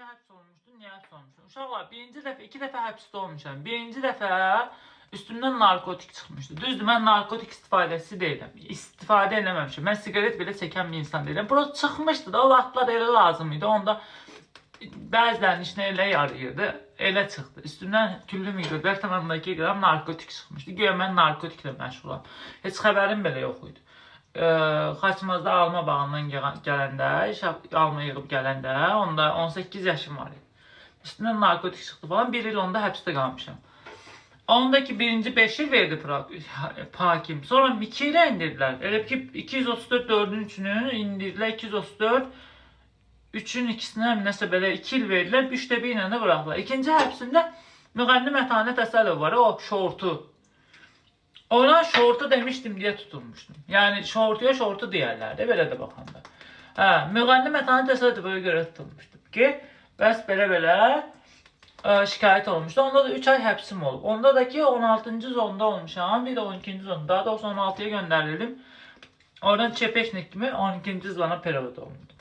həbs olmuşdum, niyə həbs olmuşdum? Uşaqlar, iki dəfə həbsdə olmuşam. Birinci dəfə üstümdən narkotik çıxmışdı. Düzdür, mən narkotik istifadəsi deyiləm. İstifadə eləməmişim. Mən siqaret belə çəkən bir insan deyiləm. Burası çıxmışdı da, o vaxtlar elə lazım idi. Onda bəzilərinin işinə elə yarayırdı. Elə çıxdı. Üstümdən küllü miqdar, tamamda 2 qram narkotik çıxmışdı. Güya mən narkotiklə məşğulam. Heç xəbərim belə yox idi. Xaçmazda alma bağından gələndə, alma yığıb gələndə, onda 18 yaşım var idi. Üstündən narkotik çıxdı falan, 1 il onda həbsdə qalmışam. Ondaki birinci 5 il verdi hakim. Sonra 2 ilə indirdiler. Elə ki 234 4'ün üçünü indirdiler. 234 3'ün ikisine nəsə belə 2 il verdiler. 3'te 1 ilə də bıraktılar. İkinci həbsində Müğənni Mətanət Əsəlov var. O şortu. Ona şortu demiştim diye tutulmuştum. Yani şortuya şortu deyərlərdi. Belə də baxanda. Müğənni Mətanət Əsəlova görə tutulmuştum ki, bəs belə şikayet olmuştu. Onda da 3 ay həbsim olub. Onda da ki 16. zonda olmuşam. Bir de 12. zonda. Daha doğrusu 16'ya gönderildim. Oradan çepeşnik kimi 12. zona periyod olmuşdu.